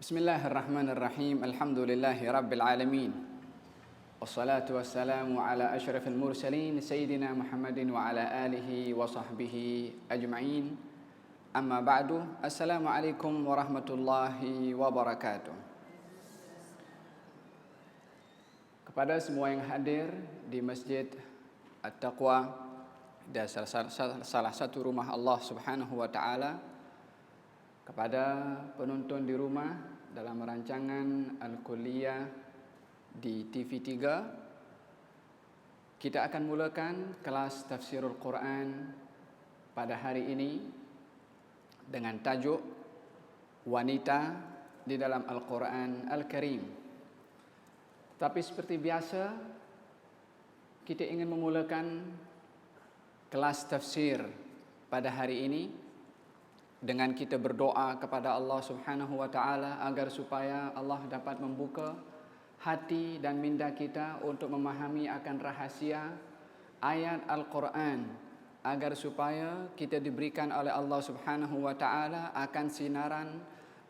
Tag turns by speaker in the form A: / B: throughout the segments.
A: Bismillahirrahmanirrahim. Alhamdulillahi rabbil alamin. Wassalatu wassalamu ala asyrafil mursalin sayyidina Muhammadin wa ala alihi wa sahbihi ajma'in. Amma ba'du. Assalamualaikum warahmatullahi wabarakatuh. Kepada semua yang hadir di Masjid At-Taqwa, dan salah satu rumah Allah Subhanahu wa taala, kepada penonton di rumah dalam rancangan Al-Kulliyah di TV3, kita akan mulakan kelas tafsirul Quran pada hari ini dengan tajuk wanita di dalam Al-Quran Al-Karim. Tapi seperti biasa, kita ingin memulakan kelas tafsir pada hari ini dengan kita berdoa kepada Allah Subhanahu wa taala agar supaya Allah dapat membuka hati dan minda kita untuk memahami akan rahasia ayat Al-Quran, agar supaya kita diberikan oleh Allah Subhanahu wa taala akan sinaran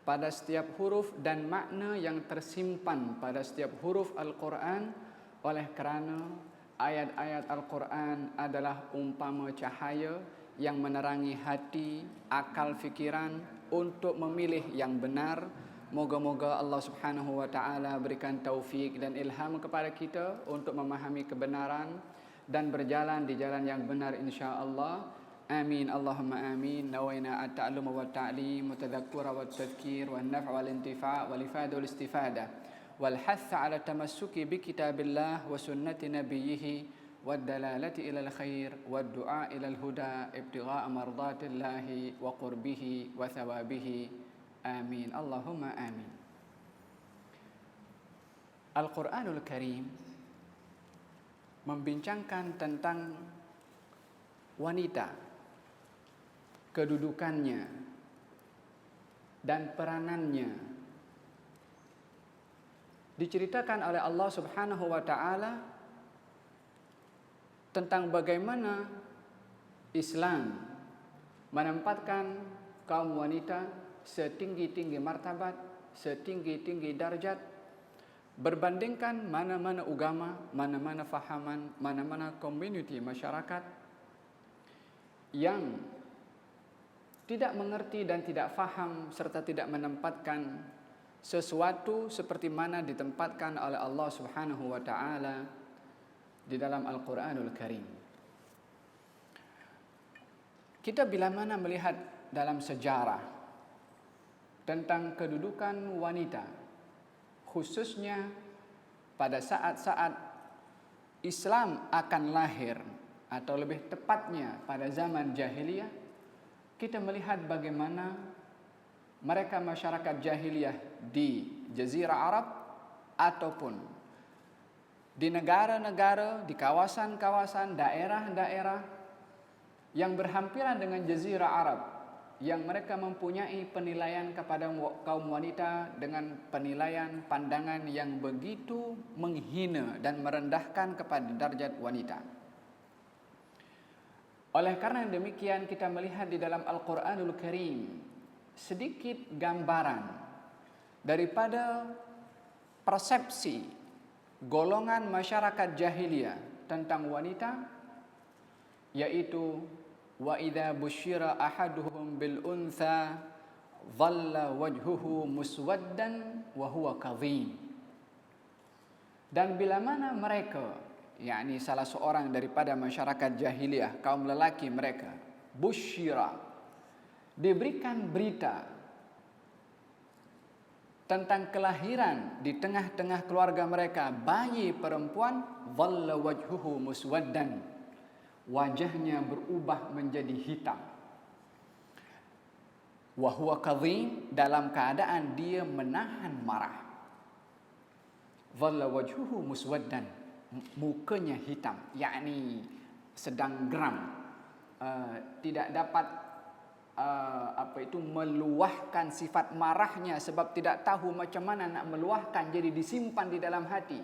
A: pada setiap huruf dan makna yang tersimpan pada setiap huruf Al-Quran, oleh kerana ayat-ayat Al-Quran adalah umpama cahaya yang menerangi hati, akal, fikiran untuk memilih yang benar. Moga-moga Allah Subhanahu wa taala berikan taufik dan ilham kepada kita untuk memahami kebenaran dan berjalan di jalan yang benar insya-Allah. Amin Allahumma amin. Nawaina at-ta'allum wa at-ta'lim wa tadhakkura wa at-tadhkir wa an-naf' wal intifa' wal ifada wal istifada wal hath 'ala tamassuki bi kitabillah wa sunnati nabiyyih والدلالة إلى الخير والدعاء إلى الهدى ابتغاء مرضات الله وقربه وثوابه آمين اللهم آمين. Al-Quranul Karim membincangkan tentang wanita, kedudukannya dan peranannya. Diceritakan oleh Allah Subhanahu wa taala tentang bagaimana Islam menempatkan kaum wanita setinggi-tinggi martabat, setinggi-tinggi darjat, berbandingkan mana-mana agama, mana-mana fahaman, mana-mana community masyarakat yang tidak mengerti dan tidak faham serta tidak menempatkan sesuatu seperti mana ditempatkan oleh Allah Subhanahu wa taala di dalam Al-Quranul Karim. Kita bila mana melihat dalam sejarah tentang kedudukan wanita, khususnya pada saat-saat Islam akan lahir, atau lebih tepatnya pada zaman jahiliyah, kita melihat bagaimana mereka masyarakat jahiliyah di Jazirah Arab ataupun di negara-negara, di kawasan-kawasan, daerah-daerah yang berhampiran dengan Jazirah Arab, yang mereka mempunyai penilaian kepada kaum wanita dengan penilaian pandangan yang begitu menghina dan merendahkan kepada darjat wanita. Oleh karena demikian, kita melihat di dalam Al-Quranul Karim sedikit gambaran daripada persepsi golongan masyarakat jahiliyah tentang wanita, yaitu wa idza busyira ahaduhum bil untha dhalla wajhuhu muswaddan wa huwa kadhim. Dan bila mana mereka, yakni salah seorang daripada masyarakat jahiliyah, kaum lelaki mereka, busyira, diberikan berita tentang kelahiran di tengah-tengah keluarga mereka bayi perempuan, dhalla wajhuhu muswaddan, wajahnya berubah menjadi hitam, wa huwa kadhim, dalam keadaan dia menahan marah. Dhalla wajhuhu muswaddan, mukanya hitam, yakni sedang geram, tidak dapat meluahkan sifat marahnya sebab tidak tahu macam mana nak meluahkan, jadi disimpan di dalam hati.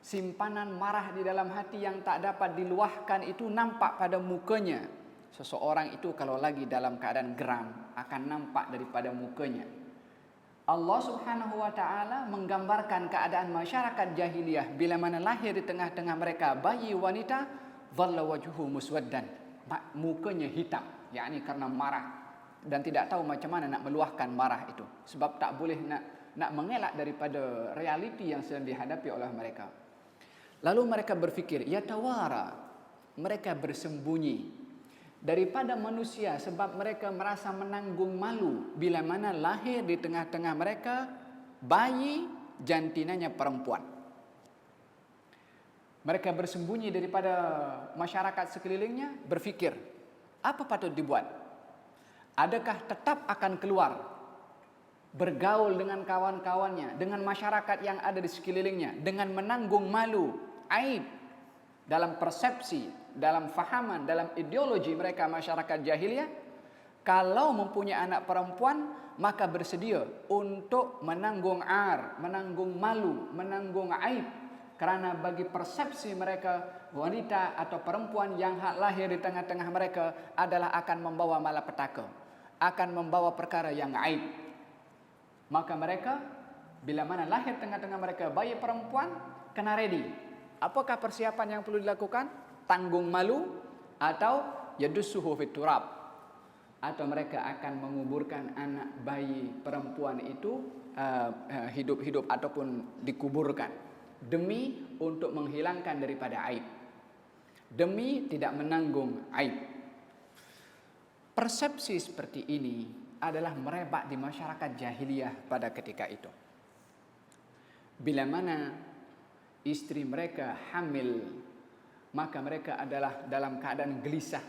A: Simpanan marah di dalam hati yang tak dapat diluahkan itu nampak pada mukanya. Seseorang itu kalau lagi dalam keadaan geram akan nampak daripada mukanya. Allah Subhanahu wa taala menggambarkan keadaan masyarakat jahiliyah bila mana lahir di tengah-tengah mereka bayi wanita, dhalla wajhuhu muswaddan, mukanya hitam, yakni karena marah dan tidak tahu macam mana nak meluahkan marah itu, sebab tak boleh nak mengelak daripada realiti yang sedang dihadapi oleh mereka. Lalu mereka berfikir, yatawara, mereka bersembunyi daripada manusia sebab mereka merasa menanggung malu bila mana lahir di tengah-tengah mereka bayi jantinanya perempuan. Mereka bersembunyi daripada masyarakat sekelilingnya, berfikir, apa patut dibuat? Adakah tetap akan keluar bergaul dengan kawan-kawannya, dengan masyarakat yang ada di sekelilingnya, dengan menanggung malu, aib dalam persepsi, dalam fahaman, dalam ideologi mereka masyarakat jahiliyah? Kalau mempunyai anak perempuan, maka bersedia untuk menanggung ar, menanggung malu, menanggung aib, kerana bagi persepsi mereka wanita atau perempuan yang lahir di tengah-tengah mereka adalah akan membawa malapetaka, akan membawa perkara yang aib. Maka mereka bila mana lahir tengah-tengah mereka bayi perempuan, kena ready. Apakah persiapan yang perlu dilakukan? Tanggung malu atau yadussuhu fit turab, atau mereka akan menguburkan anak bayi perempuan itu hidup-hidup ataupun dikuburkan demi untuk menghilangkan daripada aib, demi tidak menanggung aib. Persepsi seperti ini adalah merebak di masyarakat jahiliyah pada ketika itu. Bila mana istri mereka hamil, maka mereka adalah dalam keadaan gelisah.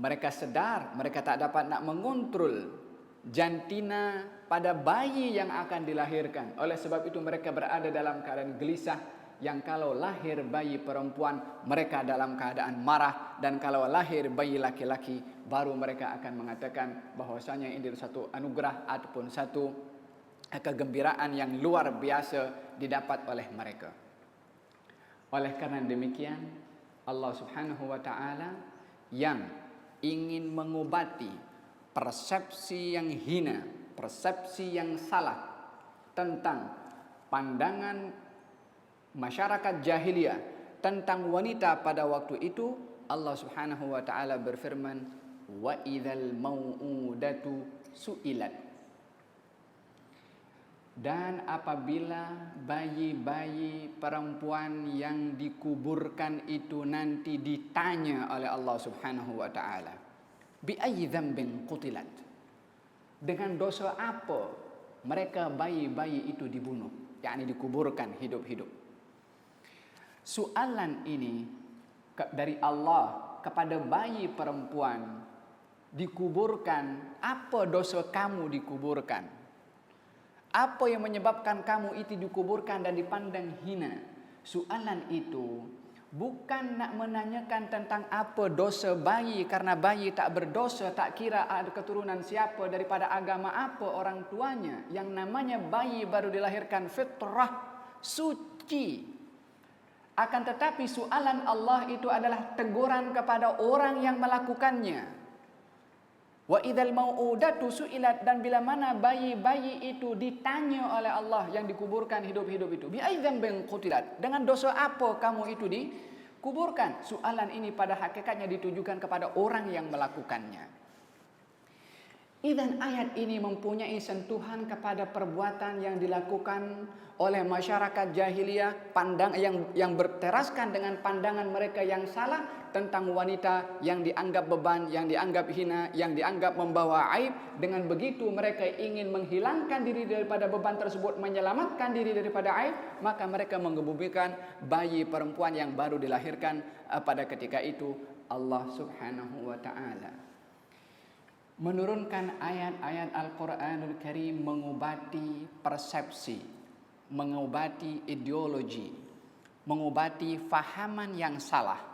A: Mereka sedar mereka tak dapat nak mengontrol jantina pada bayi yang akan dilahirkan. Oleh sebab itu mereka berada dalam keadaan gelisah, yang kalau lahir bayi perempuan mereka dalam keadaan marah, dan kalau lahir bayi laki-laki baru mereka akan mengatakan bahwasanya ini adalah satu anugerah ataupun satu kegembiraan yang luar biasa didapat oleh mereka. Oleh kerana demikian, Allah Subhanahu wa taala yang ingin mengubati persepsi yang hina, persepsi yang salah tentang pandangan masyarakat jahiliyah tentang wanita pada waktu itu, Allah Subhanahu wa taala berfirman, wa idzal mau'udatu su'ilat. Dan apabila bayi-bayi perempuan yang dikuburkan itu nanti ditanya oleh Allah Subhanahu wa taala, bi ayyi dzambin qutilat, dengan dosa apa mereka bayi-bayi itu dibunuh, yakni dikuburkan hidup-hidup. Soalan ini dari Allah kepada bayi perempuan dikuburkan, apa dosa kamu dikuburkan? Apa yang menyebabkan kamu itu dikuburkan dan dipandang hina? Soalan itu bukan nak menanyakan tentang apa dosa bayi, karena bayi tak berdosa, tak kira ada keturunan siapa, daripada agama apa orang tuanya. Yang namanya bayi baru dilahirkan fitrah, suci. Akan tetapi soalan Allah itu adalah teguran kepada orang yang melakukannya. Wa idzal mau'udatu su'ilat, dan bila mana bayi-bayi itu ditanya oleh Allah yang dikuburkan hidup-hidup itu, bi ayyi dzambin qutilat, dengan dosa apa kamu itu dikuburkan? Soalan ini pada hakikatnya ditujukan kepada orang yang melakukannya. Idzan ayat ini mempunyai sentuhan kepada perbuatan yang dilakukan oleh masyarakat jahiliyah, yang berteraskan dengan pandangan mereka yang salah tentang wanita yang dianggap beban, yang dianggap hina, yang dianggap membawa aib. Dengan begitu mereka ingin menghilangkan diri daripada beban tersebut, menyelamatkan diri daripada aib, maka mereka mengebumikan bayi perempuan yang baru dilahirkan pada ketika itu. Allah Subhanahu wa taala menurunkan ayat-ayat Al-Quranul Karim mengubati persepsi, mengubati ideologi, mengubati fahaman yang salah.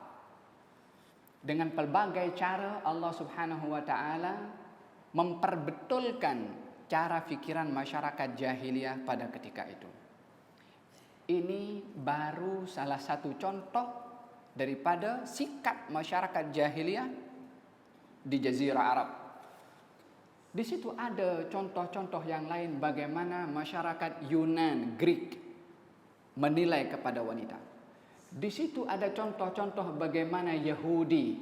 A: Dengan pelbagai cara Allah Subhanahu wa taala memperbetulkan cara fikiran masyarakat jahiliyah pada ketika itu. Ini baru salah satu contoh daripada sikap masyarakat jahiliyah di Jazirah Arab. Di situ ada contoh-contoh yang lain bagaimana masyarakat Yunan, Greek menilai kepada wanita. Di situ ada contoh-contoh bagaimana Yahudi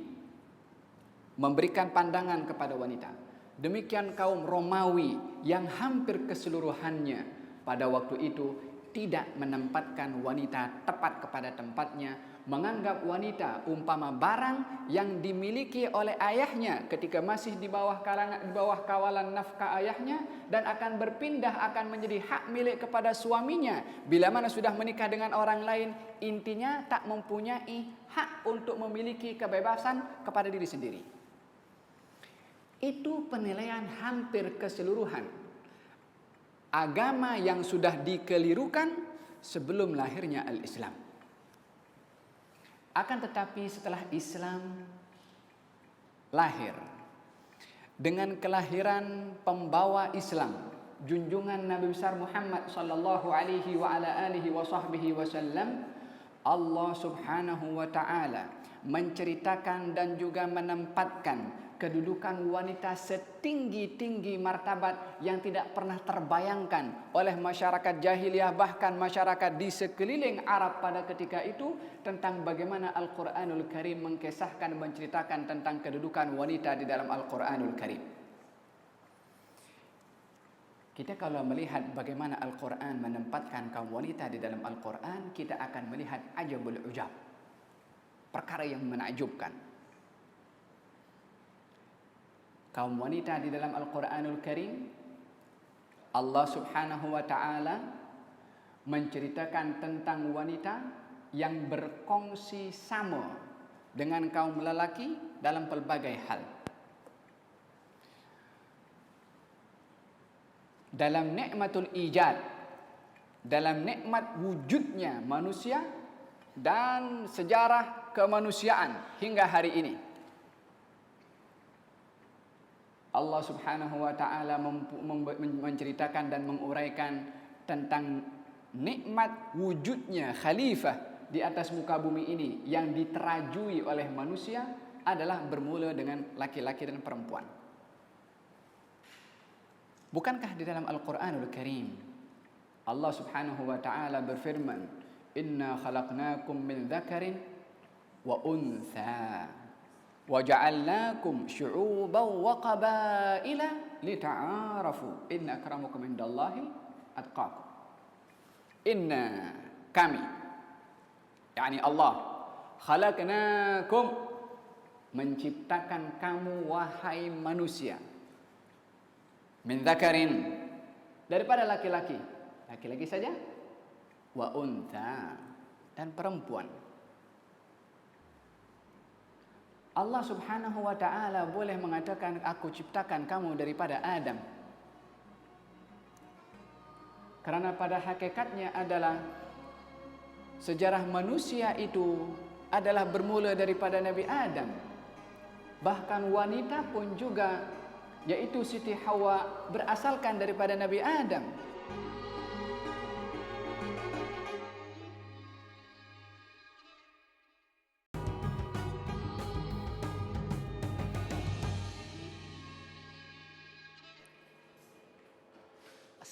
A: memberikan pandangan kepada wanita. Demikian kaum Romawi yang hampir keseluruhannya pada waktu itu tidak menempatkan wanita tepat kepada tempatnya, menganggap wanita umpama barang yang dimiliki oleh ayahnya ketika masih di bawah kawalan nafkah ayahnya, dan akan berpindah akan menjadi hak milik kepada suaminya bila mana sudah menikah dengan orang lain. Intinya tak mempunyai hak untuk memiliki kebebasan kepada diri sendiri. Itu penilaian hampir keseluruhan agama yang sudah dikelirukan sebelum lahirnya al-Islam. Akan tetapi setelah Islam lahir, dengan kelahiran pembawa Islam, junjungan Nabi besar Muhammad sallallahu alaihi wa ala alihi wa sahbihi wasallam, Allah Subhanahu wa taala menceritakan dan juga menempatkan kedudukan wanita setinggi-tinggi martabat yang tidak pernah terbayangkan oleh masyarakat jahiliyah, bahkan masyarakat di sekeliling Arab pada ketika itu, tentang bagaimana Al-Quranul Karim mengkisahkan, menceritakan tentang kedudukan wanita di dalam Al-Quranul Karim. Kita kalau melihat bagaimana Al-Quran menempatkan kaum wanita di dalam Al-Quran, kita akan melihat ajabul ujab, perkara yang menakjubkan. Kaum wanita di dalam Al-Quranul Karim, Allah Subhanahu wa ta'ala menceritakan tentang wanita yang berkongsi sama dengan kaum lelaki dalam pelbagai hal. Dalam nikmatul ijad, dalam nikmat wujudnya manusia dan sejarah kemanusiaan hingga hari ini, Allah Subhanahu wa ta'ala menceritakan dan menguraikan tentang nikmat wujudnya khalifah di atas muka bumi ini yang diterajui oleh manusia adalah bermula dengan laki-laki dan perempuan. Bukankah di dalam Al-Quranul Karim Allah Subhanahu wa ta'ala berfirman, "Inna khalaqnakum min dzakarin wa untha waja'alnakum syu'uban wa qabaila lita'arafu inna akramakum indallahi atqakum." Inna, kami, yakni Allah, khalaqnakum, menciptakan kamu wahai manusia, min dzakarin, daripada laki-laki, laki-laki saja, wa untha, dan perempuan. Allah Subhanahu wa ta'ala boleh mengatakan, aku ciptakan kamu daripada Adam, karena pada hakikatnya adalah sejarah manusia itu adalah bermula daripada Nabi Adam. Bahkan wanita pun juga, yaitu Siti Hawa, berasalkan daripada Nabi Adam.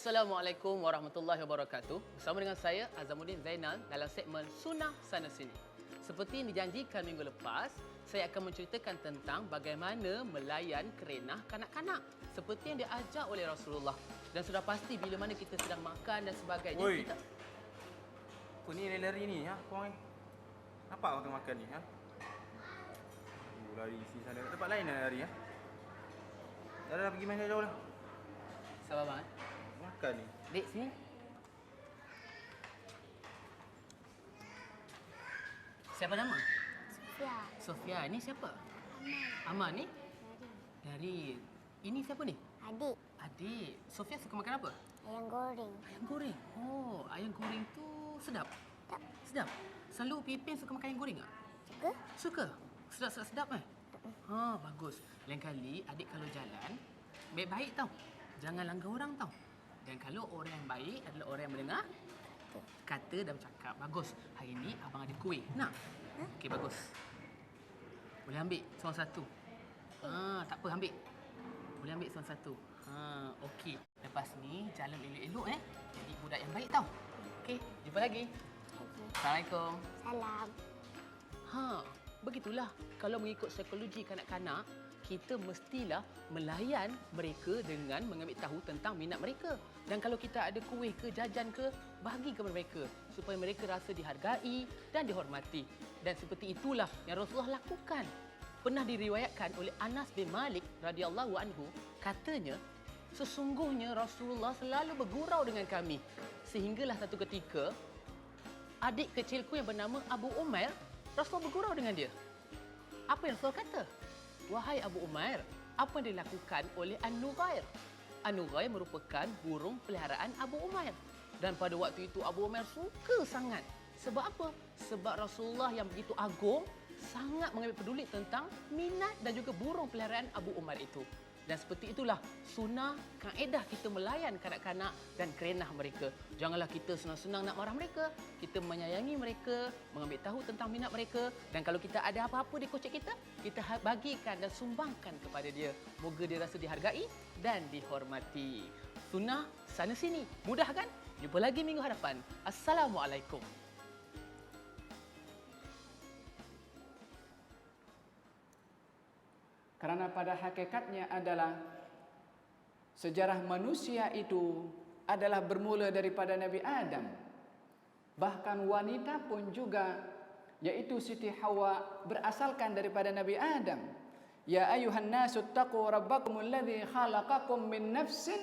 B: Assalamualaikum warahmatullahi wabarakatuh. Bersama dengan saya Azamuddin Zainal dalam segmen Sunnah Sana Sini. Seperti yang dijanjikan minggu lepas, saya akan menceritakan tentang bagaimana melayan kerenah kanak-kanak seperti yang diajar oleh Rasulullah. Dan sudah pasti bila mana kita sedang makan dan sebagainya,
C: Oi,
B: kita...
C: apa ni lari ni ha? Korang ni. Apa kau tengah makan ni ha? Lari sini sana. Tempat lain dah lari ha? Dah pergi main jauh dah.
B: Sabar bang.
C: Makan ni.
B: Dek, sini. Siapa nama?
D: Sofia.
B: Sofia. Ini siapa? Aman ni? Dari. Ini siapa ni?
D: Adik.
B: Adik. Sofia suka makan apa?
D: Ayam goreng.
B: Ayam goreng. Oh, ayam goreng tu sedap.
D: Tak
B: Sedap. Selalu Pipin suka makan ayam goreng tak?
D: suka?
B: Suka. Sedap-sedap eh? Ha, bagus. Lain kali adik kalau jalan, baik-baik tau. Jangan langgar orang tau. Dan kalau orang yang baik adalah orang yang mendengar kata dan bercakap. Bagus. Hari ni abang ada kuih. Nak? Okey, bagus. Boleh ambil seorang satu. Ha, tak apa, ambil. Boleh ambil satu-satu. Okey. Lepas ni jalan elok-elok Jadi budak yang baik tau. Okey, jumpa lagi.
D: Lagi.
B: Assalamualaikum.
D: Salam.
B: Begitulah. Kalau mengikut psikologi kanak-kanak, kita mestilah melayan mereka dengan mengambil tahu tentang minat mereka. Dan kalau kita ada kuih ke, jajan ke, bagi kepada mereka supaya mereka rasa dihargai dan dihormati. Dan seperti itulah yang Rasulullah lakukan. Pernah diriwayatkan oleh Anas bin Malik radhiyallahu anhu, katanya, sesungguhnya Rasulullah selalu bergurau dengan kami. Sehinggalah satu ketika, adik kecilku yang bernama Abu Umair, Rasulullah bergurau dengan dia. Apa yang Rasulullah kata? Wahai Abu Umair, apa yang dilakukan oleh An-Nughair? An-Nughair merupakan burung peliharaan Abu Umair. Dan pada waktu itu Abu Umair suka sangat. Sebab apa? Sebab Rasulullah yang begitu agung sangat mengambil peduli tentang minat dan juga burung peliharaan Abu Umair itu. Dan seperti itulah sunnah, kaedah kita melayan kanak-kanak dan kerenah mereka. Janganlah kita senang-senang nak marah mereka. Kita menyayangi mereka, mengambil tahu tentang minat mereka. Dan kalau kita ada apa-apa di kocek kita bagikan dan sumbangkan kepada dia. Moga dia rasa dihargai dan dihormati. Sunnah sana sini. Mudah kan? Jumpa lagi minggu hadapan. Assalamualaikum.
A: Karena pada hakikatnya adalah sejarah manusia itu adalah bermula daripada Nabi Adam. Bahkan wanita pun juga, yaitu Siti Hawa, berasalkan daripada Nabi Adam. Ya ayuhan nasu taqu rabbakum alladhi khalaqakum min nafsin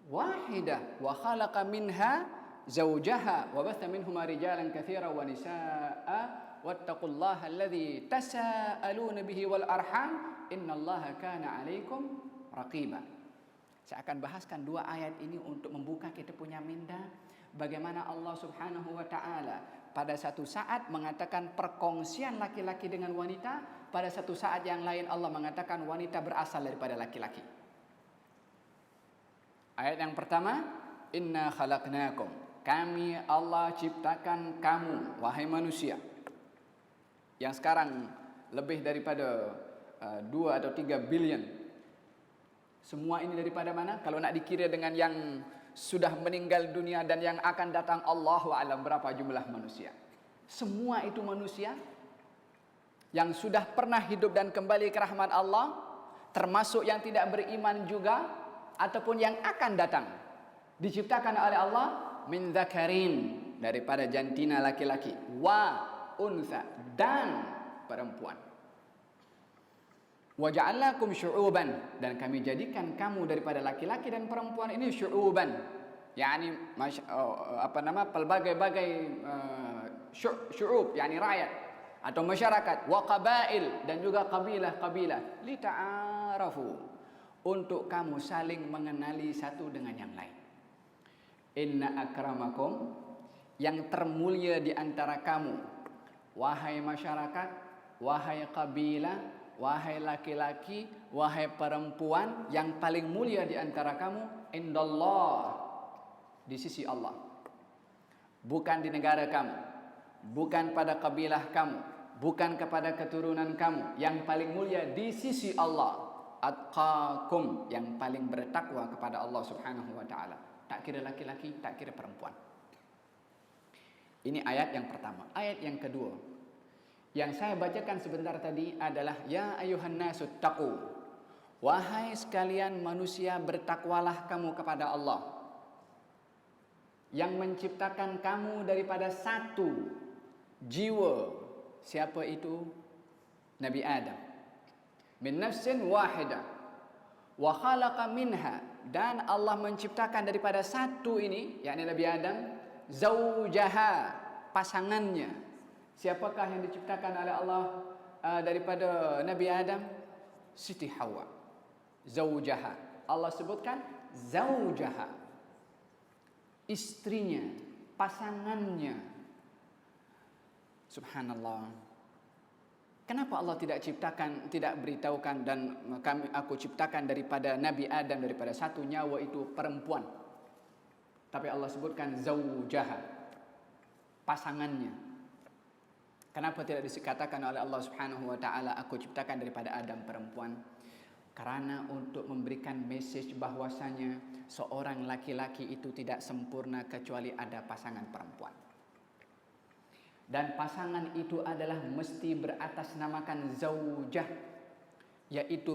A: wahidah wa khalaqa minha zawjaha wa batha minhuma rijalan katsiran wa nisaa'a wattaqullaha alladhi tasaaluna bihi wal arham innallaha kana 'alaikum raqiba. Saya akan bahaskan dua ayat ini untuk membuka kita punya minda bagaimana Allah Subhanahu wa taala pada satu saat mengatakan perkongsian laki-laki dengan wanita, pada satu saat yang lain Allah mengatakan wanita berasal daripada laki-laki. Ayat yang pertama, inna khalaqnakum. Kami Allah ciptakan kamu wahai manusia. Yang sekarang lebih daripada 2 atau 3 bilion. Semua ini daripada mana? Kalau nak dikira dengan yang sudah meninggal dunia dan yang akan datang, Allahu a'lam berapa jumlah manusia. Semua itu manusia yang sudah pernah hidup dan kembali ke rahmat Allah, termasuk yang tidak beriman juga ataupun yang akan datang. Diciptakan oleh Allah min dzakarin, daripada jantina laki-laki, wa unsa, dan perempuan. Wa ja'alnakum syu'uban, dan kami jadikan kamu daripada laki-laki dan perempuan ini syu'uban, yakni pelbagai-bagai syu'ub, yakni rakyat atau masyarakat, wa qabail, dan juga kabilah-kabilah, li ta'arafu, untuk kamu saling mengenali satu dengan yang lain. Inna akramakum, yang termulia di antara kamu, wahai masyarakat, wahai kabilah, wahai laki-laki, wahai perempuan, yang paling mulia di antara kamu, indallah, di sisi Allah. Bukan di negara kamu, bukan pada kabilah kamu, bukan kepada keturunan kamu. Yang paling mulia di sisi Allah, atqakum, yang paling bertakwa kepada Allah Subhanahu wa taala. Tak kira laki-laki, tak kira perempuan. Ini ayat yang pertama. Ayat yang kedua yang saya bacakan sebentar tadi adalah ya ayuhan nasu taqu, wahai sekalian manusia, bertakwalah kamu kepada Allah yang menciptakan kamu daripada satu jiwa. Siapa itu? Nabi Adam. Min nafsin wahidah wa khalaqa minha, dan Allah menciptakan daripada satu ini, yakni Nabi Adam, zaujaha, pasangannya. Siapakah yang diciptakan oleh Allah daripada Nabi Adam? Siti Hawa. Zaujaha. Allah sebutkan zaujaha, istrinya, pasangannya. Subhanallah. Kenapa Allah tidak beritahukan dan aku ciptakan daripada Nabi Adam, daripada satu nyawa itu perempuan. Tapi Allah sebutkan zaujaha, pasangannya. Kenapa tidak dikatakan oleh Allah Subhanahu wa taala aku ciptakan daripada Adam perempuan? Karena untuk memberikan message bahwasanya seorang laki-laki itu tidak sempurna kecuali ada pasangan perempuan. Dan pasangan itu adalah mesti beratasnamakan zaujah, yaitu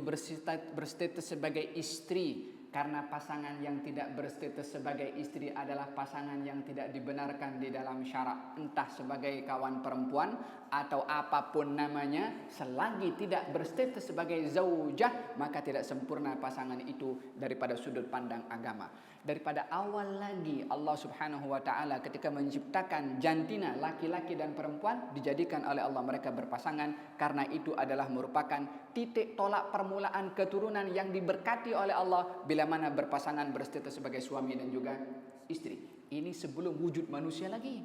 A: berstatus sebagai istri. Karena pasangan yang tidak berstatus sebagai istri adalah pasangan yang tidak dibenarkan di dalam syarak, entah sebagai kawan perempuan atau apapun namanya, selagi tidak berstatus sebagai zaujah maka tidak sempurna pasangan itu daripada sudut pandang agama. Daripada awal lagi Allah Subhanahu wa taala ketika menciptakan jantina laki-laki dan perempuan dijadikan oleh Allah mereka berpasangan, karena itu adalah merupakan titik tolak permulaan keturunan yang diberkati oleh Allah bila mana berpasangan berstatus sebagai suami dan juga istri. Ini sebelum wujud manusia lagi.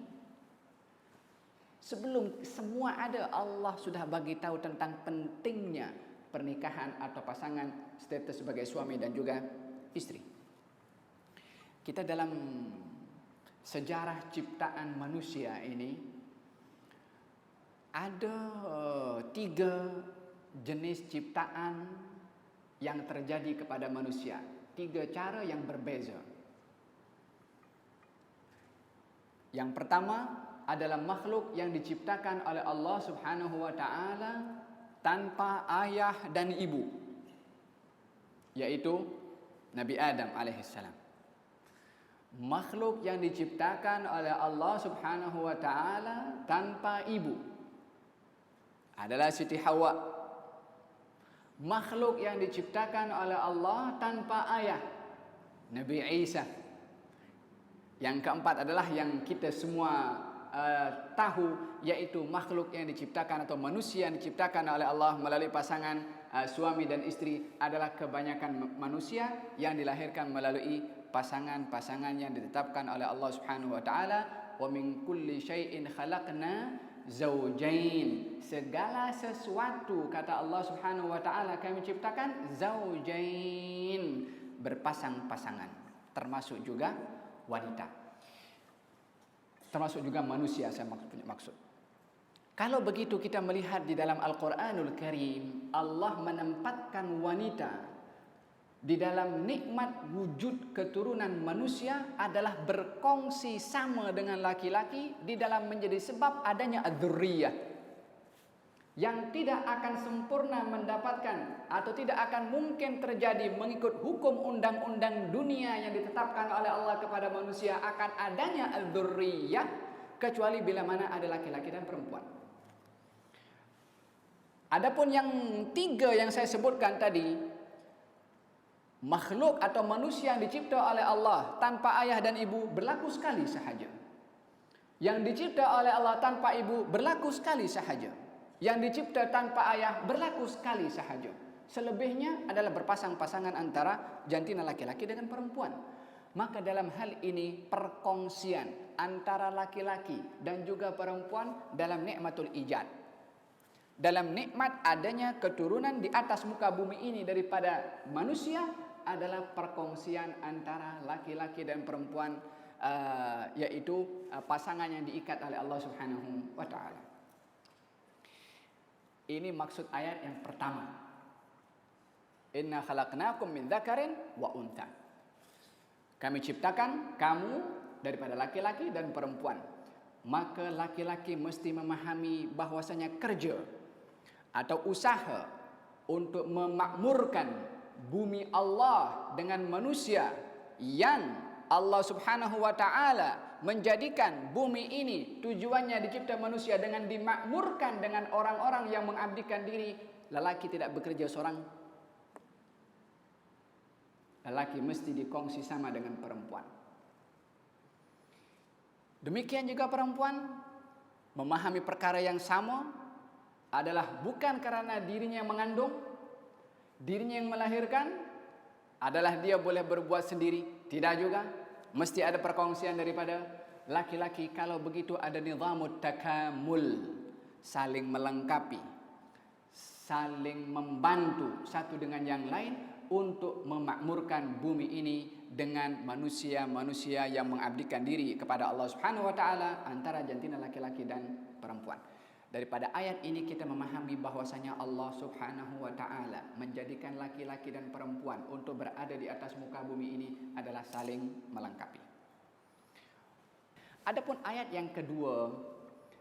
A: Sebelum semua ada, Allah sudah bagi tahu tentang pentingnya pernikahan atau pasangan status sebagai suami dan juga istri. Kita dalam sejarah ciptaan manusia ini ada 3 jenis ciptaan yang terjadi kepada manusia, 3 cara yang berbeza. Yang pertama adalah makhluk yang diciptakan oleh Allah Subhanahu wa taala tanpa ayah dan ibu, yaitu Nabi Adam alaihissalam. Makhluk yang diciptakan oleh Allah Subhanahu wa taala tanpa ibu adalah Siti Hawa. Makhluk yang diciptakan oleh Allah tanpa ayah, Nabi Isa. Yang keempat adalah yang kita semua tahu, yaitu makhluk yang diciptakan atau manusia yang diciptakan oleh Allah melalui pasangan suami dan istri adalah kebanyakan manusia yang dilahirkan melalui pasangan-pasangan yang ditetapkan oleh Allah Subhanahu wa taala. Wa min kulli syai'in khalaqna zaujain. Segala sesuatu kata Allah Subhanahu wa taala kami ciptakan zaujain, berpasang-pasangan, termasuk juga wanita. Termasuk juga manusia saya maksud. Kalau begitu kita melihat di dalam Al-Qur'anul Karim, Allah menempatkan wanita di dalam nikmat wujud keturunan manusia adalah berkongsi sama dengan laki-laki di dalam menjadi sebab adanya adzurriyah, yang tidak akan sempurna mendapatkan atau tidak akan mungkin terjadi mengikut hukum undang-undang dunia yang ditetapkan oleh Allah kepada manusia akan adanya adzurriyah kecuali bila mana ada laki-laki dan perempuan. Adapun yang 3 yang saya sebutkan tadi, makhluk atau manusia yang dicipta oleh Allah tanpa ayah dan ibu berlaku sekali sahaja. Yang dicipta oleh Allah tanpa ibu berlaku sekali sahaja. Yang dicipta tanpa ayah berlaku sekali sahaja. Selebihnya adalah berpasang-pasangan antara jantina laki-laki dengan perempuan. Maka dalam hal ini perkongsian antara laki-laki dan juga perempuan dalam nikmatul ijad, dalam nikmat adanya keturunan di atas muka bumi ini daripada manusia, adalah perkongsian antara laki-laki dan perempuan, yaitu pasangan yang diikat oleh Allah Subhanahu wa taala. Ini maksud ayat yang pertama. Inna khalaqnakum min dzakarin wa untha. Kami ciptakan kamu daripada laki-laki dan perempuan. Maka laki-laki mesti memahami bahwasanya kerja atau usaha untuk memakmurkan bumi Allah dengan manusia yang Allah Subhanahu wa taala menjadikan bumi ini tujuannya dicipta manusia dengan dimakmurkan dengan orang-orang yang mengabdikan diri. Lelaki tidak bekerja seorang. Lelaki mesti dikongsi sama dengan perempuan. Demikian juga perempuan memahami perkara yang sama adalah bukan karena dirinya yang mengandung, dirinya yang melahirkan, adalah dia boleh berbuat sendiri. Tidak juga. Mesti ada perkongsian daripada laki-laki. Kalau begitu ada nizamut takamul, saling melengkapi, saling membantu satu dengan yang lain untuk memakmurkan bumi ini dengan manusia-manusia yang mengabdikan diri kepada Allah Subhanahu wa taala antara jantina laki-laki dan perempuan. Daripada ayat ini kita memahami bahwasanya Allah Subhanahu wa taala menjadikan laki-laki dan perempuan untuk berada di atas muka bumi ini adalah saling melengkapi. Adapun ayat yang kedua,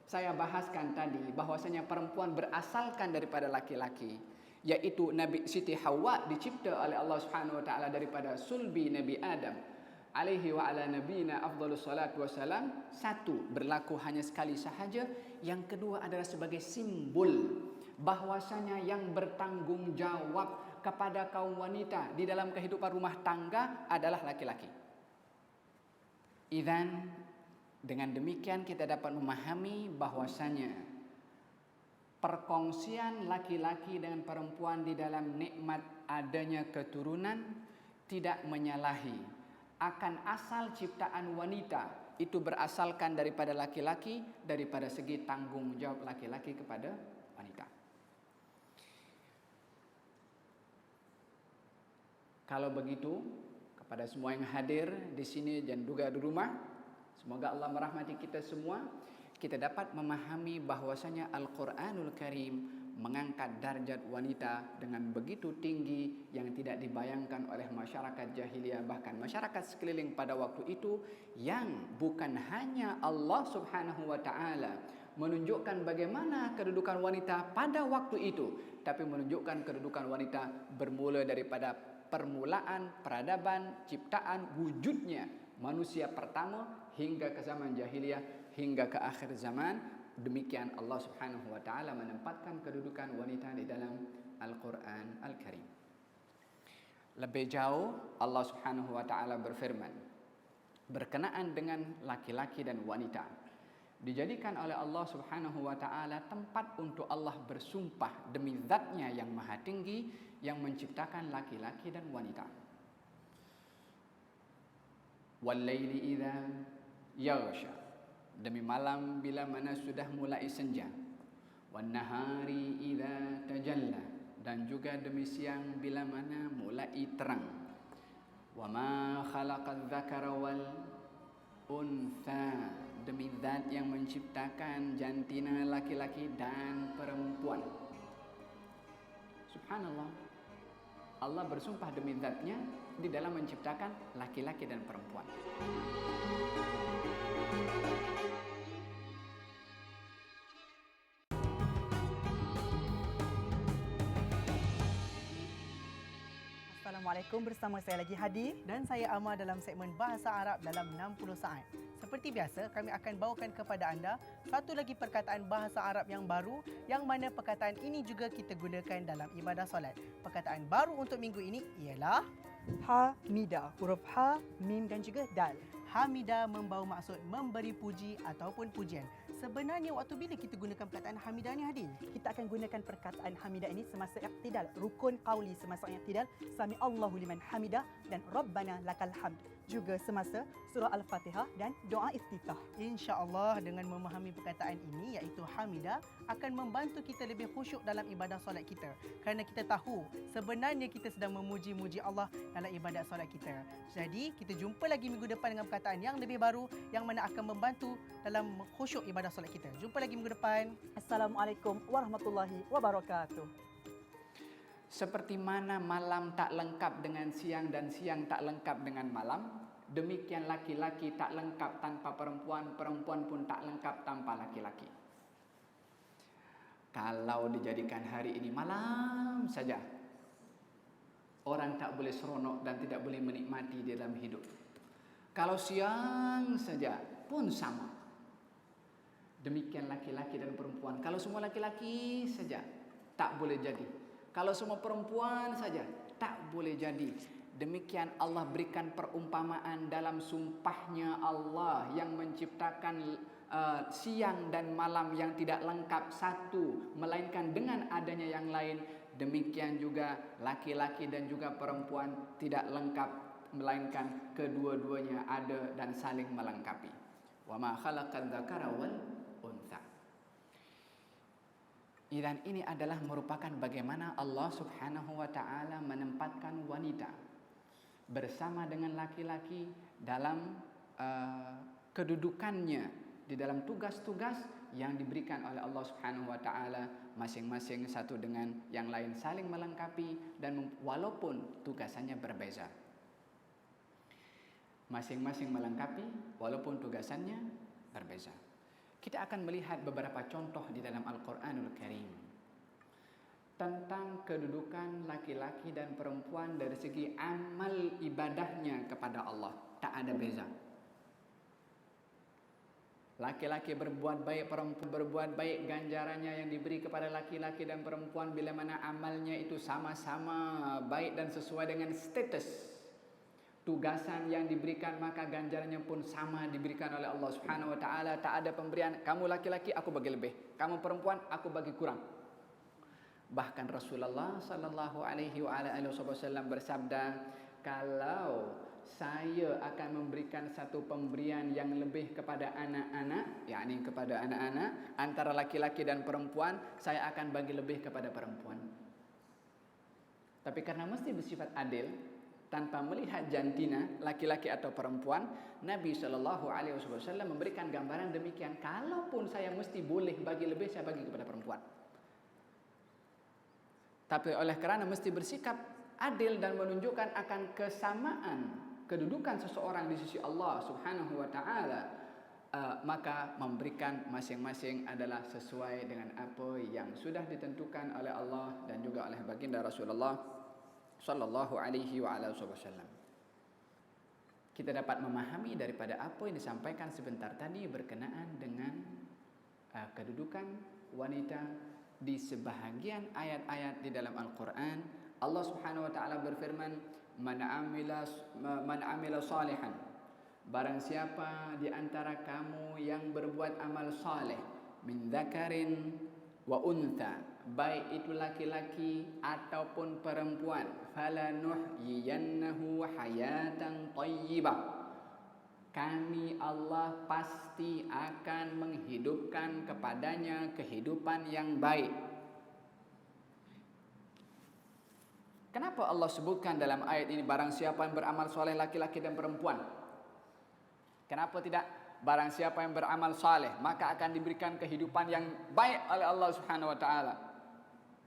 A: saya bahaskan tadi bahwasanya perempuan berasalkan daripada laki-laki, yaitu Nabi Siti Hawa dicipta oleh Allah Subhanahu wa taala daripada sulbi Nabi Adam alaihi wa ala nabiyina afdhalus salatu wassalam. Satu, berlaku hanya sekali sahaja. Yang kedua adalah sebagai simbol bahwasanya yang bertanggungjawab kepada kaum wanita di dalam kehidupan rumah tangga adalah laki-laki. Idzan, dengan demikian kita dapat memahami bahwasanya perkongsian laki-laki dengan perempuan di dalam nikmat adanya keturunan tidak menyalahi akan asal ciptaan wanita itu berasalkan daripada laki-laki, daripada segi tanggung jawab laki-laki kepada wanita. Kalau begitu, kepada semua yang hadir di sini dan juga di rumah, semoga Allah merahmati kita semua. Kita dapat memahami bahwasanya Al-Quranul Karim mengangkat darjat wanita dengan begitu tinggi yang tidak dibayangkan oleh masyarakat jahiliyah, bahkan masyarakat sekeliling pada waktu itu, yang bukan hanya Allah Subhanahu wa taala menunjukkan bagaimana kedudukan wanita pada waktu itu, tapi menunjukkan kedudukan wanita bermula daripada permulaan peradaban ciptaan wujudnya manusia pertama hingga ke zaman jahiliyah hingga ke akhir zaman. Demikian Allah Subhanahu wa taala menempatkan kedudukan wanita di dalam Al-Quran Al-Karim. Lebih jauh Allah Subhanahu wa taala berfirman berkenaan dengan laki-laki dan wanita. Dijadikan oleh Allah Subhanahu wa taala tempat untuk Allah bersumpah demi zatnya yang maha tinggi yang menciptakan laki-laki dan wanita. Wal laili idza yaghsha, demi malam bila mana sudah mulai senja. Wan nahari idza tajalla, dan juga demi siang bila mana mulai terang. Wa ma khalaqadz dzakara wal untha, demi zat yang menciptakan jantina laki-laki dan perempuan. Subhanallah, Allah bersumpah demi zatnya di dalam menciptakan laki-laki dan perempuan.
E: Assalamualaikum, bersama saya lagi Hadi dan saya Amar dalam segmen Bahasa Arab dalam 60 saat. Seperti biasa, kami akan bawakan kepada anda satu lagi perkataan bahasa Arab yang baru, yang mana perkataan ini juga kita gunakan dalam ibadah solat. Perkataan baru untuk minggu ini ialah Hamidah. Huruf Ha, Mim dan juga Dal. Hamidah membawa maksud memberi puji ataupun pujian. Sebenarnya waktu bila kita gunakan perkataan hamidah ni, Hadi?
F: Kita akan gunakan perkataan hamidah ini semasa i'tidal, rukun qauli semasa i'tidal, sami Allahu liman hamidah dan rabbana lakal hamd. Juga semasa surah Al-Fatihah dan doa iftitah.
E: Insya-Allah dengan memahami perkataan ini iaitu hamidah akan membantu kita lebih khusyuk dalam ibadah solat kita. Kerana kita tahu sebenarnya kita sedang memuji-muji Allah dalam ibadat solat kita. Jadi kita jumpa lagi minggu depan dengan perkataan yang lebih baru yang mana akan membantu dalam khusyuk ibadah solat kita. Jumpa lagi minggu depan.
F: Assalamualaikum warahmatullahi wabarakatuh.
A: Seperti mana malam tak lengkap dengan siang dan siang tak lengkap dengan malam, demikian laki-laki tak lengkap tanpa perempuan, perempuan pun tak lengkap tanpa laki-laki. Kalau dijadikan hari ini malam saja, orang tak boleh seronok dan tidak boleh menikmati di dalam hidup. Kalau siang saja pun sama. Demikian laki-laki dan perempuan. Kalau semua laki-laki saja tak boleh jadi. Kalau semua perempuan saja tak boleh jadi. Demikian Allah berikan perumpamaan dalam sumpahnya Allah yang menciptakan siang dan malam yang tidak lengkap satu melainkan dengan adanya yang lain. Demikian juga laki-laki dan juga perempuan tidak lengkap melainkan kedua-duanya ada dan saling melengkapi. Wa ma khalaqadz dzakara wal untha. Dan ini adalah merupakan bagaimana Allah Subhanahu wa taala menempatkan wanita bersama dengan laki-laki dalam kedudukannya di dalam tugas-tugas yang diberikan oleh Allah Subhanahu wa taala, masing-masing satu dengan yang lain saling melengkapi dan walaupun tugasannya berbeza. Masing-masing melengkapi walaupun tugasannya berbeza. Kita akan melihat beberapa contoh di dalam Al-Qur'anul Karim tentang kedudukan laki-laki dan perempuan dari segi amal ibadahnya kepada Allah. Tak ada beza. Laki-laki berbuat baik, perempuan berbuat baik, ganjarannya yang diberi kepada laki-laki dan perempuan bila mana amalnya itu sama-sama baik dan sesuai dengan status tugasan yang diberikan, maka ganjarannya pun sama diberikan oleh Allah Subhanahu wa taala. Tak ada pemberian, kamu laki-laki aku bagi lebih, kamu perempuan aku bagi kurang. Bahkan Rasulullah sallallahu alaihi wasallam bersabda, kalau saya akan memberikan satu pemberian yang lebih kepada anak-anak, yakni kepada anak-anak antara laki-laki dan perempuan, saya akan bagi lebih kepada perempuan. Tapi karena mesti bersifat adil, tanpa melihat jantina laki-laki atau perempuan, Nabi SAW memberikan gambaran demikian. Kalaupun saya mesti boleh bagi lebih, saya bagi kepada perempuan. Tapi oleh kerana mesti bersikap adil dan menunjukkan akan kesamaan kedudukan seseorang di sisi Allah Subhanahu wa taala, maka memberikan masing-masing adalah sesuai dengan apa yang sudah ditentukan oleh Allah dan juga oleh baginda Rasulullah sallallahu alaihi wasallam. Kita dapat memahami daripada apa yang disampaikan sebentar tadi berkenaan dengan kedudukan wanita di sebahagian ayat-ayat di dalam Al-Quran. Allah Subhanahu wa taala berfirman, man amila salihan, barang siapa di antara kamu yang berbuat amal saleh, min dzakarin wa untha, baik itu laki-laki ataupun perempuan, falanuhyiyannahu hayatan thayyibah, kami Allah pasti akan menghidupkan kepadanya kehidupan yang baik. Kenapa Allah sebutkan dalam ayat ini barang siapa yang beramal soleh laki-laki dan perempuan? Kenapa tidak barang siapa yang beramal soleh maka akan diberikan kehidupan yang baik oleh Allah Subhanahu wa taala?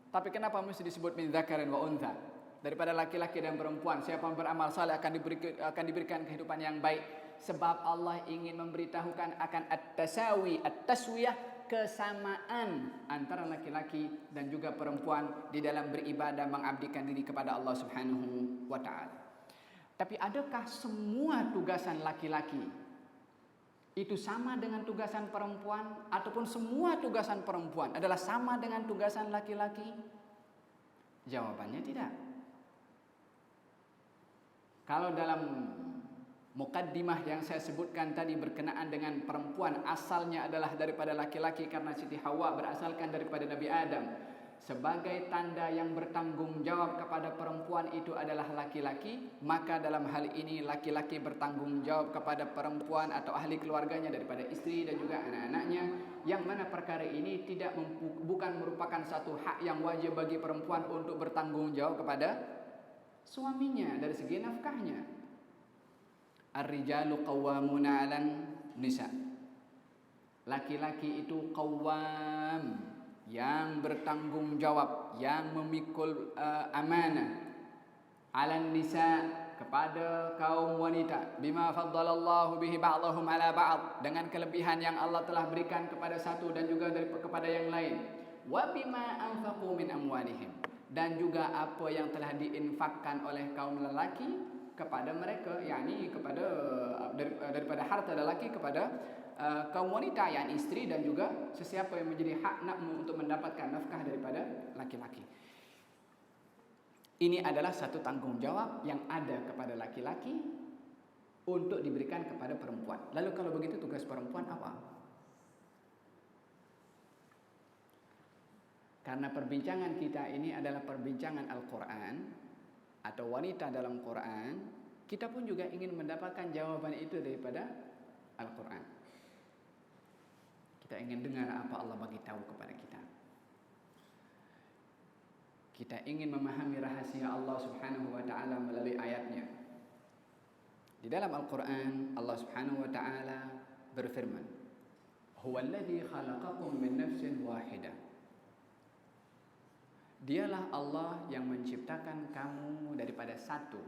A: Tapi kenapa mesti disebut min dzakarin wa untha? Daripada laki-laki dan perempuan, siapa yang beramal soleh akan diberikan kehidupan yang baik. Sebab Allah ingin memberitahukan akan at-tasawi, at-taswiyah, kesamaan antara laki-laki dan juga perempuan di dalam beribadah mengabdikan diri kepada Allah Subhanahu wa taala. Tapi adakah semua tugasan laki-laki itu sama dengan tugasan perempuan, ataupun semua tugasan perempuan adalah sama dengan tugasan laki-laki? Jawabannya tidak. Kalau dalam mukaddimah yang saya sebutkan tadi berkenaan dengan perempuan asalnya adalah daripada laki-laki karena Siti Hawa berasalkan daripada Nabi Adam, sebagai tanda yang bertanggung jawab kepada perempuan itu adalah laki-laki, maka dalam hal ini laki-laki bertanggung jawab kepada perempuan atau ahli keluarganya daripada istri dan juga anak-anaknya, yang mana perkara ini bukan merupakan satu hak yang wajib bagi perempuan untuk bertanggung jawab kepada suaminya dari segi nafkahnya. Ar-rijalu qawwamuna 'alan nisa. Laki-laki itu qawwam, yang bertanggung jawab, yang memikul amanah, 'alan nisa, kepada kaum wanita, bima faddalallahu bihi ba'dahum 'ala ba'd, dengan kelebihan yang Allah telah berikan kepada satu dan juga kepada yang lain. Wa bima anfaqu min amwalihim, dan juga apa yang telah diinfakkan oleh kaum lelaki kepada mereka, yakni kepada daripada harta lelaki kepada kaum wanita, yakni istri dan juga sesiapa yang menjadi hak untuk mendapatkan nafkah daripada laki-laki. Ini adalah satu tanggung jawab yang ada kepada laki-laki untuk diberikan kepada perempuan. Lalu kalau begitu tugas perempuan apa? Karena perbincangan kita ini adalah perbincangan Al-Quran atau wanita dalam Quran, kita pun juga ingin mendapatkan jawaban itu daripada Al-Quran. Kita ingin dengar apa Allah bagi tahu kepada kita. Kita ingin memahami rahasia Allah Subhanahu wa taala melalui ayatnya. Di dalam Al-Quran Allah Subhanahu wa taala berfirman, Huwallazi khalaqakum min nafsin wahidah. Dialah Allah yang menciptakan kamu daripada satu,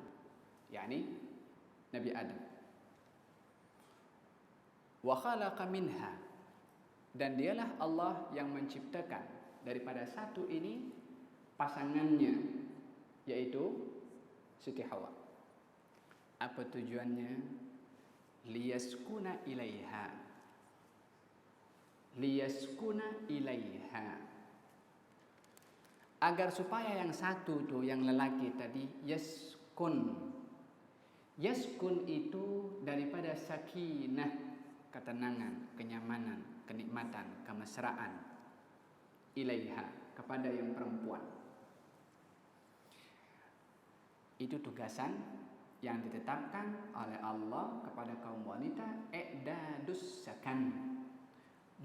A: yakni Nabi Adam. Wa khalaqa minha, dan dialah Allah yang menciptakan daripada satu ini pasangannya, yaitu Siti Hawa. Apa tujuannya? Liyaskuna ilaiha. Liyaskuna ilaiha. Agar supaya yang satu tuh, yang lelaki tadi, yaskun. Yaskun itu daripada sakinah, ketenangan, kenyamanan, kenikmatan, kemesraan. Ilaiha, kepada yang perempuan. Itu tugasan yang ditetapkan oleh Allah kepada kaum wanita, i'dadus sakan,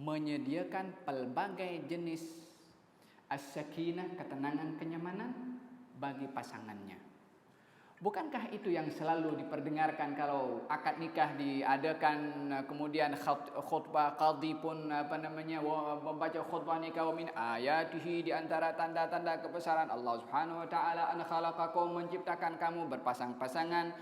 A: menyediakan pelbagai jenis as-sakinah, ketenangan, kenyamanan bagi pasangannya. Bukankah itu yang selalu diperdengarkan kalau akad nikah diadakan, kemudian khutbah qadhi pun membaca khutbah nikah, wa min ayatihi, di antara tanda-tanda kebesaran Allah Subhanahu wa taala an khalaqakum, menciptakan kamu berpasang-pasangan,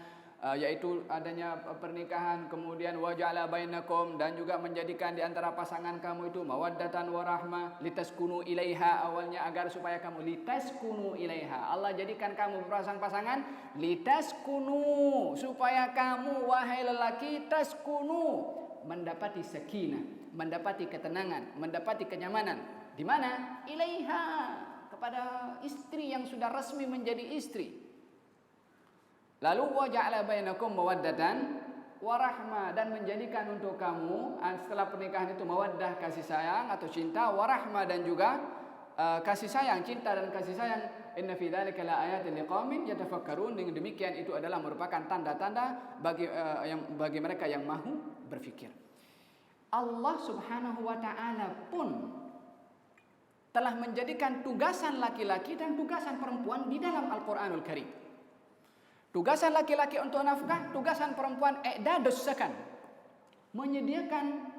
A: yaitu adanya pernikahan, kemudian waja'ala bainakum, dan juga menjadikan di antara pasangan kamu itu mawaddatan warahmah, litaskunu ilaiha, awalnya agar supaya kamu litaskunu ilaiha. Allah jadikan kamu berpasang-pasangan litaskunu, supaya kamu wahai lelaki taskunu, mendapati sakinah, mendapati ketenangan, mendapati kenyamanan. Di mana? Ilaiha, kepada istri yang sudah resmi menjadi istri. Lalu waja'ala bainakum mawaddatan warahmah, dan menjadikan untuk kamu setelah pernikahan itu mawaddah, kasih sayang atau cinta, warahmah, dan juga kasih sayang, cinta dan kasih sayang. Inna fi dzalika laayatin liqaumin yatafakkarun. Dengan demikian itu adalah merupakan tanda-tanda bagi mereka yang mahu berfikir. Allah Subhanahu wa taala pun telah menjadikan tugasan laki-laki dan tugasan perempuan di dalam Al-Qur'anul Karim. Tugasan laki-laki untuk nafkah, tugasan perempuan i'dadus sakan, menyediakan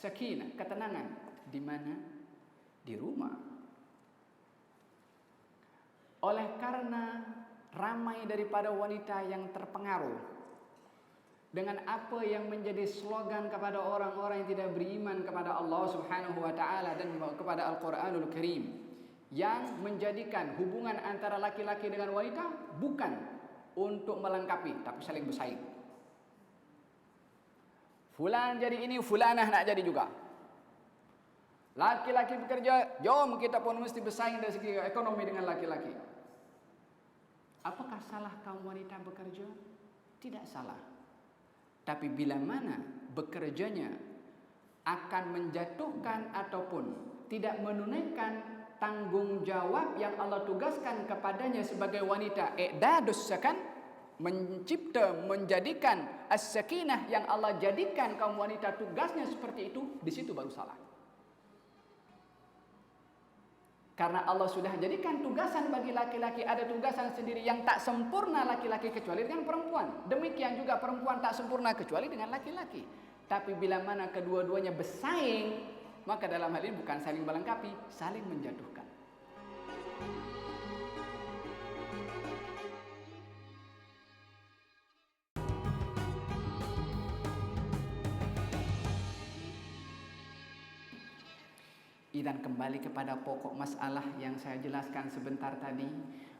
A: sakinah, ketenangan. Di mana? Di rumah. Oleh karena ramai daripada wanita yang terpengaruh dengan apa yang menjadi slogan kepada orang-orang yang tidak beriman kepada Allah Subhanahu wa taala dan kepada Al-Qur'anul Karim, yang menjadikan hubungan antara laki-laki dengan wanita bukan untuk melengkapi, tapi saling bersaing. Fulan jadi ini, fulanah nak jadi juga. Laki-laki bekerja, jom kita pun mesti bersaing dari segi ekonomi dengan laki-laki. Apakah salah kaum wanita bekerja? Tidak salah. Tapi bila mana bekerjanya akan menjatuhkan ataupun tidak menunaikan tanggung jawab yang Allah tugaskan kepadanya sebagai wanita, i'dadus sakan, mencipta, menjadikan as-sakinah yang Allah jadikan kaum wanita tugasnya seperti itu, di situ baru salah. Karena Allah sudah jadikan tugasan bagi laki-laki, ada tugasan sendiri yang tak sempurna laki-laki kecuali dengan perempuan. Demikian juga perempuan tak sempurna kecuali dengan laki-laki. Tapi bila mana kedua-duanya bersaing, maka dalam hal ini bukan saling melengkapi, saling menjatuhkan. Dan kembali kepada pokok masalah yang saya jelaskan sebentar tadi,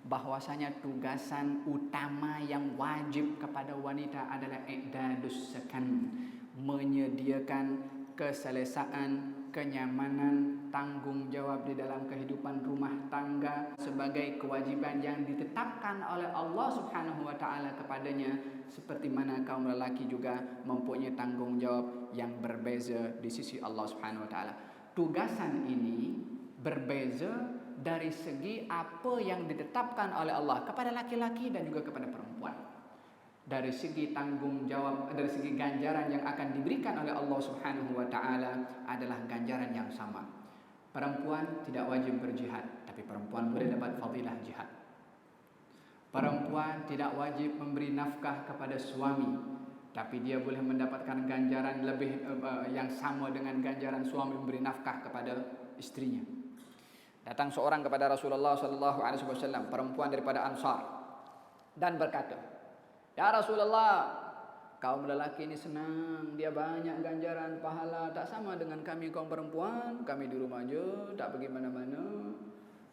A: bahwasanya tugasan utama yang wajib kepada wanita adalah i'dadus sakan, menyediakan keselesaan, kenyamanan, tanggung jawab di dalam kehidupan rumah tangga sebagai kewajiban yang ditetapkan oleh Allah Subhanahu wa taala kepadanya, seperti mana kaum lelaki juga mempunyai tanggung jawab yang berbeza di sisi Allah Subhanahu wa taala. Tugasan ini berbeza dari segi apa yang ditetapkan oleh Allah kepada laki-laki dan juga kepada perempuan. Dari segi tanggung jawab, dari segi ganjaran yang akan diberikan oleh Allah Subhanahu wa taala adalah ganjaran yang sama. Perempuan tidak wajib berjihad, tapi perempuan boleh dapat fadilah jihad. Perempuan tidak wajib memberi nafkah kepada suami, tapi dia boleh mendapatkan ganjaran lebih yang sama dengan ganjaran suami memberi nafkah kepada istrinya. Datang seorang kepada Rasulullah sallallahu alaihi wasallam, perempuan daripada Ansar, dan berkata, "Ya Rasulullah, kaum lelaki ini senang, dia banyak ganjaran pahala, tak sama dengan kami kaum perempuan. Kami di rumah aja, tak pergi mana-mana.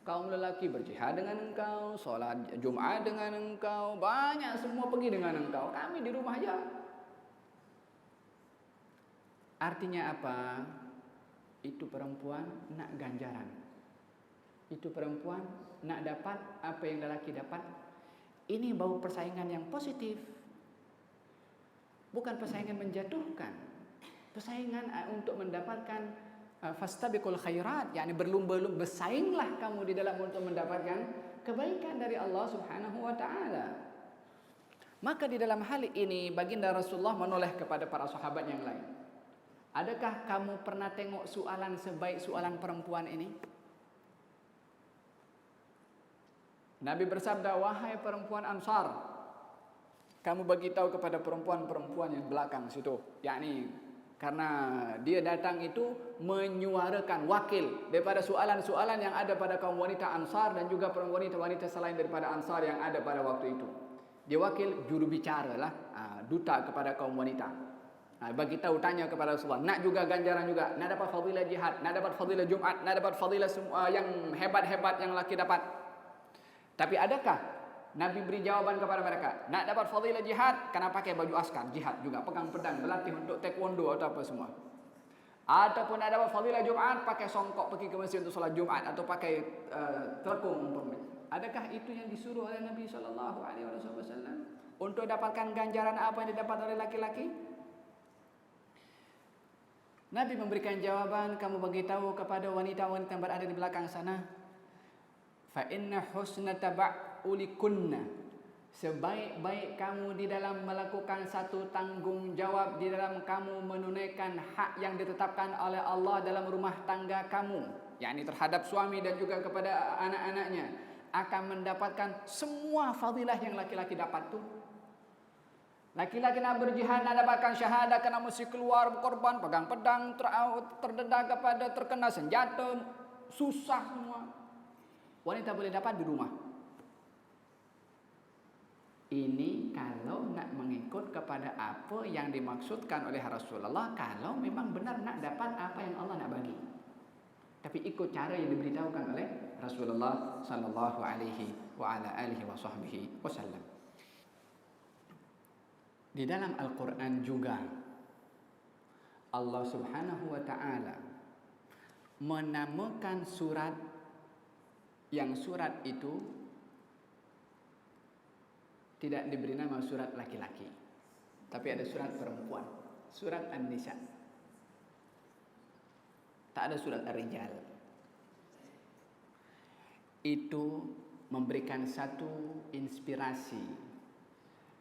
A: Kaum lelaki berjihad dengan engkau, solat Jumat dengan engkau, banyak semua pergi dengan engkau. Kami di rumah aja." Artinya apa? Itu perempuan nak ganjaran. Itu perempuan nak dapat apa yang lelaki dapat. Ini bau persaingan yang positif. Bukan persaingan menjatuhkan. Persaingan untuk mendapatkan fastabiqul khairat, yakni berlumba-lumba, bersainglah kamu di dalam untuk mendapatkan kebaikan dari Allah Subhanahu wa taala. Maka di dalam hal ini baginda Rasulullah menoleh kepada para sahabat yang lain. Adakah kamu pernah tengok soalan sebaik soalan perempuan ini? Nabi bersabda, "Wahai perempuan Ansar, kamu bagi tahu kepada perempuan-perempuan yang belakang situ, yakni karena dia datang itu menyuarakan wakil daripada soalan-soalan yang ada pada kaum wanita Ansar dan juga wanita-wanita selain daripada Ansar yang ada pada waktu itu. Dia wakil juru bicara lah, duta kepada kaum wanita. Bagi tahu, tanya kepada Rasulullah, nak juga ganjaran juga, nak dapat fadilah jihad, nak dapat fadilah Jumat, nak dapat fadilah semua yang hebat-hebat yang laki dapat. Tapi adakah Nabi beri jawaban kepada mereka, nak dapat fadilah jihad, kena pakai baju askar, jihad juga, pegang pedang, berlatih untuk taekwondo atau apa semua. Ataupun nak dapat fadilah Jumat, pakai songkok pergi ke masjid untuk solat Jumat, atau pakai telekung umpamanya. Adakah itu yang disuruh oleh Nabi SAW untuk dapatkan ganjaran apa yang didapat oleh laki-laki? Nabi memberikan jawaban, kamu beritahu kepada wanita-wanita yang berada di belakang sana, fa inna husna taba'ulikunna, sebaik-baik kamu di dalam melakukan satu tanggungjawab di dalam kamu menunaikan hak yang ditetapkan oleh Allah dalam rumah tangga kamu, yakni terhadap suami dan juga kepada anak-anaknya, akan mendapatkan semua fadilah yang laki-laki dapat tu. Laki-laki nak berjihad, nak dapatkan syahadah, kena mesti keluar berkorban, pegang pedang, terdedah kepada terkena senjata, susah semua. Wanita boleh dapat di rumah. Ini kalau nak mengikut kepada apa yang dimaksudkan oleh Rasulullah, kalau memang benar nak dapat apa yang Allah nak bagi. Tapi ikut cara yang diberitahukan oleh Rasulullah sallallahu alaihi wa ala alihi wasallam. Di dalam Al-Quran juga Allah Subhanahu wa ta'ala menamakan surat yang surat itu tidak diberi nama surat laki-laki, tapi ada surat perempuan, surat An-Nisa. Tak ada surat Ar-Rijal. Itu memberikan satu inspirasi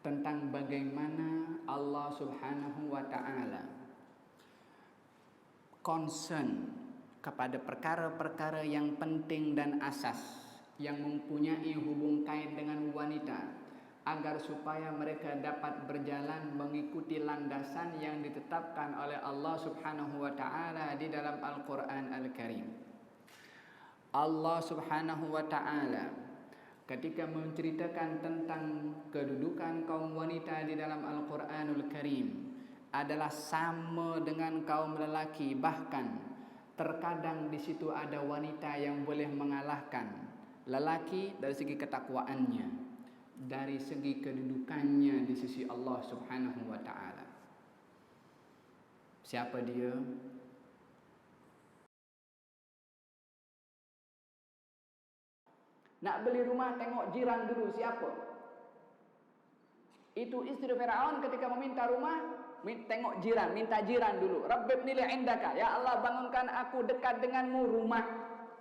A: tentang bagaimana Allah Subhanahu wa ta'ala concern kepada perkara-perkara yang penting dan asas yang mempunyai hubung kait dengan wanita, agar supaya mereka dapat berjalan mengikuti landasan yang ditetapkan oleh Allah Subhanahu wa ta'ala di dalam Al-Quran Al-Karim. Allah Subhanahu wa ta'ala ketika menceritakan tentang kedudukan kaum wanita di dalam Al-Quranul Karim adalah sama dengan kaum lelaki, bahkan terkadang di situ ada wanita yang boleh mengalahkan lelaki dari segi ketakwaannya, dari segi kedudukannya di sisi Allah Subhanahu wa ta'ala. Siapa dia? Nak beli rumah tengok jiran dulu siapa. Itu istri Firaun ketika meminta rumah, tengok jiran, minta jiran dulu. Rabbibni li indaka, ya Allah bangunkan aku dekat denganmu rumah.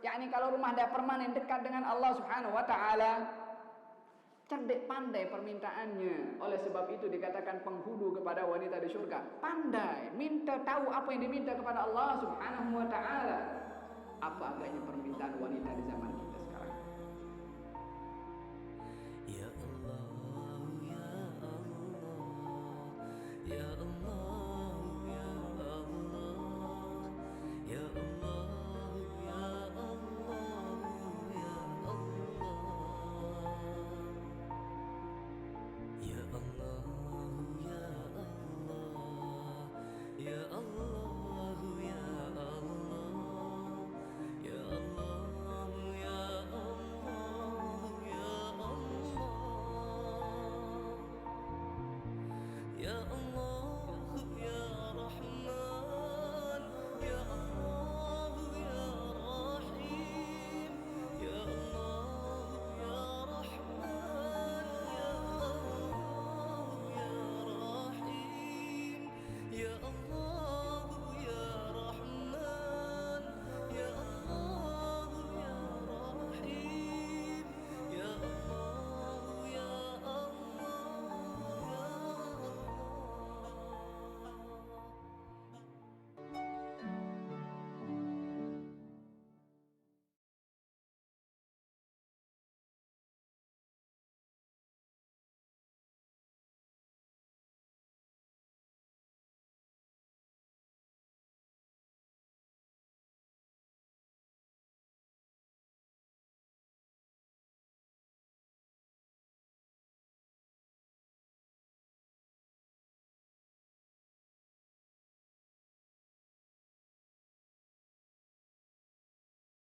A: Yakni kalau rumah dah permanen dekat dengan Allah Subhanahu wa ta'ala. Cerdik pandai permintaannya. Oleh sebab itu dikatakan penghulu kepada wanita di syurga. Pandai, minta tahu apa yang diminta kepada Allah Subhanahu wa ta'ala. Apa agaknya permintaan wanita di zaman kita sekarang?
G: Ya Allah, Ya Allah, Ya Ya Allah